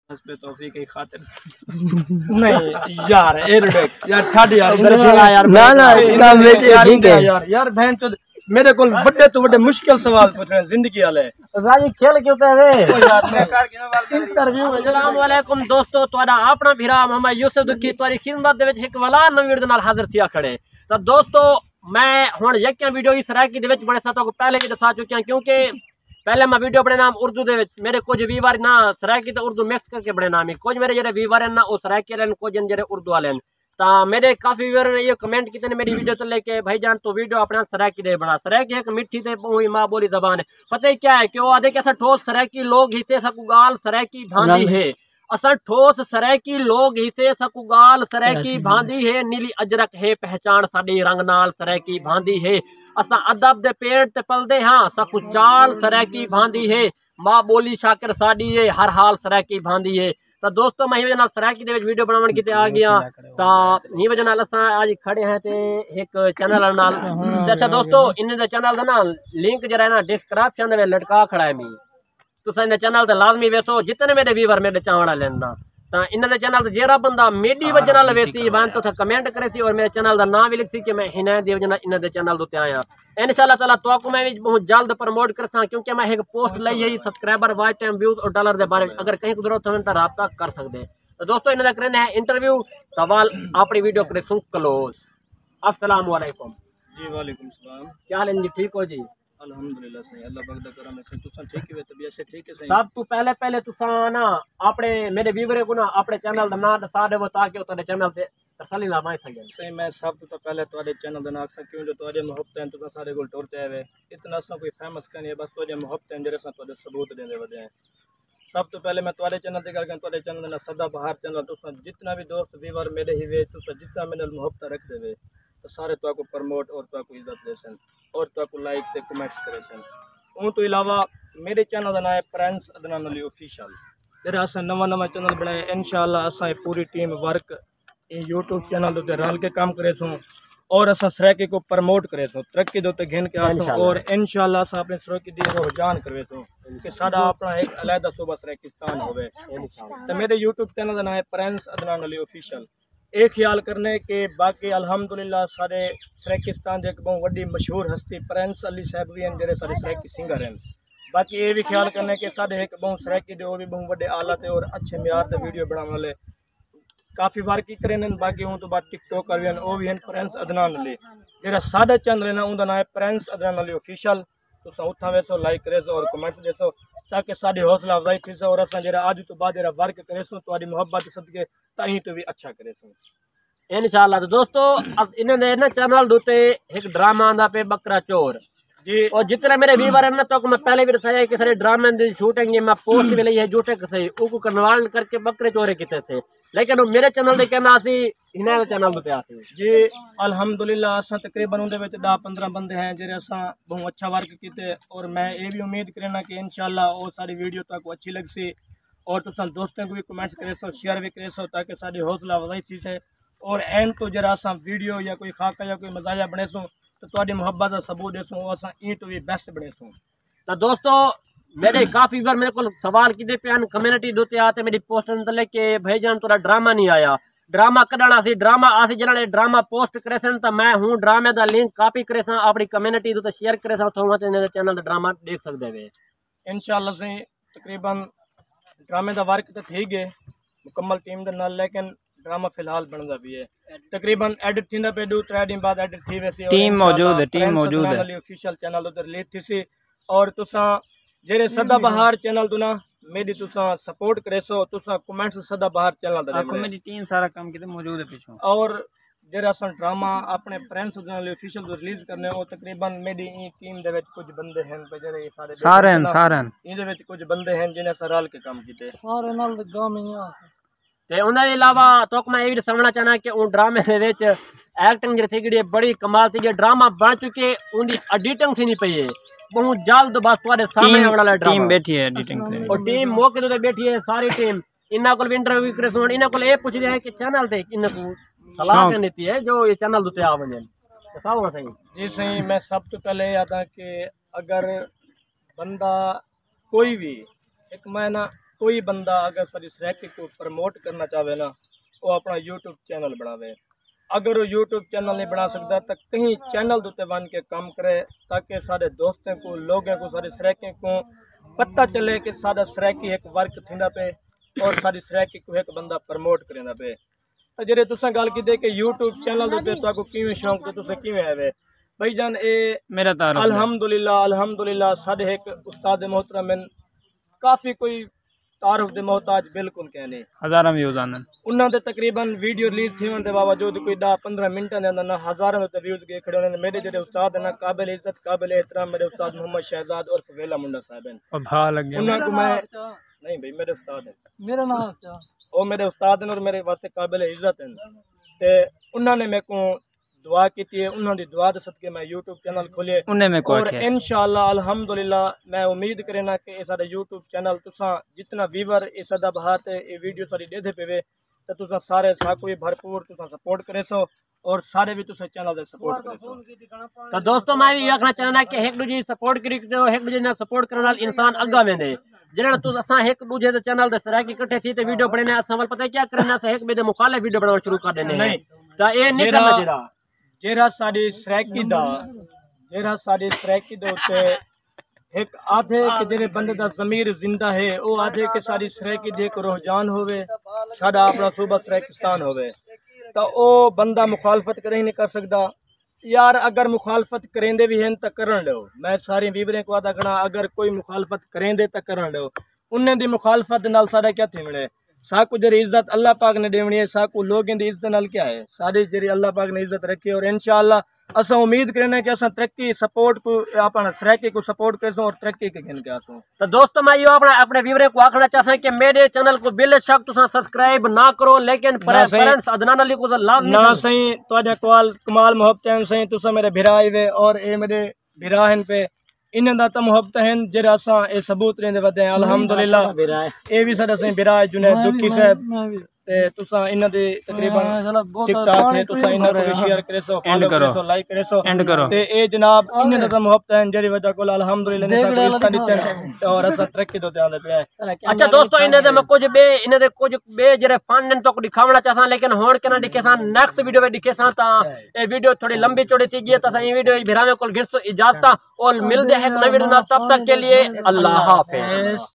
पे तौफीक की खातिर नहीं यार यार छाड़ यार ना ना काम बेटे ठीक है यार बहन तो मेरे को बड़े तो बड़े मुश्किल सवाल पूछ रहे हैं जिंदगी वाले राजी खेल क्यों कर रहे इंटरव्यू अस्सलाम वालेकुम दोस्तों ਤੁਹਾਡਾ ਆਪਣਾ ਭਰਾ मोहम्मद यूसुफ दुखी ਤੁਹਾਡੀ खिदमत ਦੇ ਵਿੱਚ ਇੱਕ ਵਾਲਾ ਨਵੀਂ ਵੀਡੀਓ ਨਾਲ ਹਾਜ਼ਰ ਥਿਆ ਖੜੇ ਤਾਂ ਦੋਸਤੋ मैं ਹੁਣ ਯਕਿਆ ਵੀਡੀਓ ਇਸ ਸਰਾਇਕੀ ਦੇ ਵਿੱਚ ਬੜੇ ਸਾਥੋਂ को पहले भी दसा चुके हैं क्योंकि पहले मैं वीडियो बने नाम उर्दू दे मेरे कुछ वीवर ना सरायकी तो उर्दू मिक्स करके बने नाम कुछ मेरे जेरे वीवर हैं ना वो सरायकी वाले कुछ जेरे उर्दू वाले ता मेरे काफी व्यूअर ने ये कमेंट किए मेरी वीडियो तो लेके भाईजान तो वीडियो अपना सरायकी दे बना सरायकी एक मिठी ते माँ बोली जबान है पता ही क्या है कि वो आधे कैसा ठोस सरायकी लोग ही से सकुगाल सरायकी भांदी है असल ठोस सरायकी लोग ही से सकुगाल सरायकी भांदी है नीली अजरक है पहचान साडी रंग नाल सरायकी भांदी है असा अदब दे पेड़ ते पलदे हाँ सकु चाल सरायकी भांदी है माँ बोली शाकिर साडी है हर हाल सरायकी भांदी है तो दोस्तों मैं ही सरायकी दे वीडियो बनावन किते आ गया ता ही वजह नाल असा आज खड़े हैं ते एक चैनल नाल अच्छा दोस्तों इन दे चैनल दा ना लिंक जरा ना डिस्क्रिप्शन दे लटका खड़ा है मी तुसा इन चैनल ते लाजमी वेसो जितने मेरे व्यूअर मेरे चावड़ा लेना ता इन दे चैनल ते जेरा बंदा मेडी वजह नाल वेसी वन तो कमेंट करे सी और मेरे चैनल दा नाम भी लिखती कि मैं हिना दी वजह इन दे चैनल ते आया इंशाल्लाह ताला तो को मैं बहुत जल्द प्रमोट करता क्योंकि मैं एक पोस्ट लाई है सब्सक्राइबर वाच टाइम व्यूज और डॉलर के बारे में अगर कहीं जरूरत हो तो रब्ता कर सकते तो दोस्तों इन्हें करना है इंटरव्यू सवाल अपनी वीडियो करे सुन क्लोज अस्सलाम वालेकुम जी वालेकुम सलाम क्या हाल है जी ठीक हो जी अल्हम्दुलिल्लाह सही अल्लाह पाक दा करम है तुसा ठीक है तबीयत से ठीक है सही सब तो पहले तुसा ना अपने मेरे व्यूअर को ना अपने चैनल दा नाम दसा देवो ताकि तेरे चैनल ते तसल्ली ना माई सके सही मैं सब तो पहले तुम्हारे चैनल दा नाम क्यों जो तुम्हारे मोहब्बत हैं तुसा सारे को टोरते आवे इतना सा कोई फेमस करनी है बस तुम्हारे मोहब्बत हैं जरे सा तुम्हारे सबूत देने वदे हैं सब तो पहले मैं तुम्हारे चैनल ते करके तुम्हारे चैनल दा सदा बहार चैनल तुसा जितना भी दोस्त व्यूअर मेरे ही वे तुसा जितना मेरे मोहब्बत रख देवे तो सारे तो को प्रमोट और तो को इज्जत देसन और तो को लाइक ते कमेंट्स करे सन उन तो अलावा मेरे चैनल का नाम है प्रिंस अदनान अली ऑफिशियल जरा अस नवा चैनल बनाए इंशाल्लाह असा पूरी टीम वर्क यूट्यूब चैनल ते रल के काम करे सो और असा सरायकी को प्रमोट करे सो तरक्की दे घेन के आसो और इंशाल्लाह असा अपने सरायकी दी रुझान करवे सो कि साडा अपना एक अलहदा सूबा सरायकिस्तान होवे तो मेरे यूट्यूब चैनल का नाम है प्रिंस अदनान अली ऑफिशियल एक ख्याल करने के बाकी अल्हम्दुलिल्लाह सारे सरायकिस्तान एक बहुत वड्डी मशहूर हस्ती प्रिंस अली साहब भी हैं जेरे सारे सरायकी सिंगर हैं बाकी ये भी ख्याल करने के सारे एक बहुत सरायकी दे भी बहुत बड़े आला थे और अच्छे म्यार दे वीडियो बनाने वाले काफ़ी बार की करें बाकी हूँ तो बात टिकटॉकर भी हैं वो भी हैं प्रिंस अदनान अली जेरा साडा चैनल है ना उनका नाम है प्रिंस अदनान अली ऑफिशियल तो उठा वेसो लाइक करे सो और कमेंट्स देसो ताकि साड़ी हौसला अफजाई थी सो और असा जरा आज तो बाद जरा वर्क करे सो तो मोहब्बत सदके ताही तो भी अच्छा करे सो इंशाल्लाह तो दोस्तों अब इन्होंने ना चैनल दूते एक ड्रामा आंदा पे बकरा चोर जी और जितने मेरे व्यूअर हैं ना तो मैं पहले भी बताया कि सारे ड्रामे की शूटिंग मैं पोस्ट भी ली है झूठे सही उनको कन्वर्ट करके बकरे चोरे किते थे लेकिन मेरे चैनल दे कहना सी इन्हें चैनल ते आसी जी अल्हम्दुलिल्लाह असा तकरीबन उनदे विच 10-15 बंदे हैं जेरे असा बहुत अच्छा वर्क कीते और मैं ये भी उम्मीद करना कि इंशाल्लाह वो सारी वीडियो तक अच्छी लगसी और तुसा दोस्तों को भी कमेंट्स करे सो शेयर भी करे सो ताकि साडी हौसला अफजाई थी से और एन तो जरा असा वीडियो या कोई खाका या कोई मजाया बने सो तो तुहाडी मोहब्बत का सबूत देसो असा ई तो भी बेस्ट बने सो तो दोस्तों मेरे काफी बार मेरे को सवाल किते पे कम्युनिटी दोते आते मेरी पोस्ट अंदर के भाईजान तोरा ड्रामा नहीं आया ड्रामा कढना सी ड्रामा आसी जने ड्रामा पोस्ट करे सन तो मैं हूं ड्रामे दा लिंक कॉपी करे सा अपनी कम्युनिटी तो शेयर करे सा तो मेरे चैनल दा ड्रामा देख सकदे वे इंशाल्लाह से तकरीबन ड्रामे दा वर्क तो ठीक है मुकम्मल टीम दे नाल लेकिन ड्रामा फिलहाल बनदा भी है तकरीबन एडिट थिंदा पे 2-3 दिन बाद एडिट थी वैसे टीम मौजूद है ऑफिशियल चैनल उधर रिलीज थी सी और तुसा जेरे सदा बहार चैनल तो ना मेरी तुसा सपोर्ट करे सो तुसा कमेंट्स सदा बहार चैनल दे मेरी टीम सारा काम किते मौजूद है पीछे और जेरा सन ड्रामा अपने प्रिंस चैनल ऑफिशियल तो रिलीज करने और तकरीबन मेरी टीम दे विच कुछ बंदे हैं जेरे सारे इन दे विच कुछ बंदे हैं जिन्हें सरल के काम कीते सारे नाल गांव में आ ते उनके अलावा तो मैं ये भी समझना चाहना कि उन ड्रामे के विच एक्टिंग जी बड़ी कमाल थी ड्रामा बन चुके उनकी एडिटिंग थी नहीं पई है बहुत जल्द बस तुम्हारे सामने आने वाला ड्रामा टीम बैठी है एडिटिंग और टीम मौके तो बैठी है सारी टीम इन्ना को इंटरव्यू करे सो इन्ना को ये पूछ रहे हैं कि चैनल ते इन को सलाह देती है जो ये चैनल दुते आ वने बताओ सही जी सही मैं सब तो पहले याद है कि अगर बंदा कोई भी एक मैं ना कोई बंदा अगर सारी सराकी को प्रमोट करना चाहे ना, वो अपना यूट्यूब चैनल बनावे। अगर वो यूट्यूब चैनल नहीं बना सकता तो कहीं चैनल उत्ते बन के काम करे, ताकि सारे दोस्तों को, लोगों को, सारे सराकी को पता चले कि सारा सराकी एक वर्क थींदा पे और सारी सराकी को एक बंदा प्रमोट करेंदा पे। तो जेरे तुसां गल की कि यूट्यूब चैनल उत्ते तुहाको किवें शौक ते तुसां किवें आवे भाईजान, ए मेरा अल्हम्दुलिल्लाह साडे एक उस्ताद मोहतरम काफ़ी कोई तारुफ दे मोहताज बिल्कुल कहने हज़ारां व्यूज़ आंदे उन्हां दे तकरीबन वीडियो रिलीज थी दे बावजूद कोई 10-15 मिनटां दे अंदर ना हज़ारां दे व्यूज़ गए खड़े होने। मेरे जेडे उस्ताद है ना काबिल इज्जत काबिल एहतराम मेरे उस्ताद मोहम्मद शहजाद और वेला मुंडा साहब हैं। और भा लग गया उन्हां को मैं नहीं भाई मेरे उस्ताद हैं, मेरा नाम ओ मेरे उस्ताद हैं और मेरे वास्ते काबिल इज्जत हैं। ते उन्हां ने मेरे को दुआ की है, उन्होंने दुआ दे सदके मैं यूट्यूब चैनल खोले और इंशाअल्लाह अल्हम्दुलिल्लाह मैं उम्मीद करेना कि ये सारा यूट्यूब चैनल तुसा जितना व्यूवर ये सदा बहार ये वीडियो सारी देते पे तो तुसा सारे साको भी भरपूर तुसा सपोर्ट करे सो और सारे भी तुसा चैनल दे सपोर्ट करे सो। तो दोस्तों मैं भी आखना चाहना कि एक दूजे सपोर्ट करी तो एक दूजे ने सपोर्ट करने वाला इंसान अग्गा वेंदे। जेड़ा तू असा एक दूजे दे चैनल दे सराकी इकट्ठे थी ते वीडियो बनने असा वाल पता क्या करना से एक बे दे मुखालिफ वीडियो बनाना शुरू कर देने नहीं तो ये नहीं करना जेरा साडी सराकी दे उत्ते एक आधे कि जेरे बंदे दा ज़मीर जिंदा है वो आधे कि सारी सराकी दे को रुझान होवे साडा अपना सूबा सराकिस्तान होवे तो वो बंदा मुखालफत करे ही नहीं कर सकता यार। अगर मुखालफत करेंदे भी हैं तो करन दो, मैं सारे वीवरें को आदा करना अगर कोई मुखालफत करेंदे तो करन दो। उन्हें दी मुखालफत नाल साडा क्या थी मिले साकू जेरी इज्जत अल्लाह पाक ने देवनी है, साकू लोगों की इज्जत नाल क्या है सारी जेरी अल्लाह पाक ने इज्जत रखी और इंशाअल्लाह असा उम्मीद करना कि असा तरक्की सपोर्ट को अपना सराकी को सपोर्ट कर और तरक्की के गिन के आसो। तो दोस्तों मैं यो अपने व्यूअर को आखना चाहता कि मेरे चैनल को बेशक तुसा सब्सक्राइब ना करो लेकिन फ्रेंड्स अदनान अली को लाजमी ना सही तुहाडे कोल कमाल मोहब्बत सही तुसा मेरे भिरा आए और ये मेरे भिरा हैं पे इन्हां दा तो मोहब्बत हैं जेड़ा असा ए सबूत लेंदे वदे हैं अल्हम्दुलिल्लाह। ए भी साडा सही भिरा है जुनैद दुखी साहब ते तुसा इन्हां दे तकरीबन टिकटॉक है तुसा इन्हां को शेयर करे सो फॉलो करे सो लाइक करे सो एंड करो ते ए जनाब इन्हां दा मोहब्बत है जेरी वजह कोल अल्हम्दुलिल्लाह ने साडी इज्जत दित्ते और असा तरक्की तो ध्यान पे है। अच्छा दोस्तों इन्हां दे मैं कुछ बे जेरे फंड तो दिखावना चाहता लेकिन होण के ना दिखे सा नेक्स्ट वीडियो में दिखे सा ता ए वीडियो थोड़ी लंबी चौड़ी थी गई ता ये वीडियो भिरावे कोल गिरसो इजाजत और मिलदे है नवीं वीडियो तब तक के लिए अल्लाह हाफिज।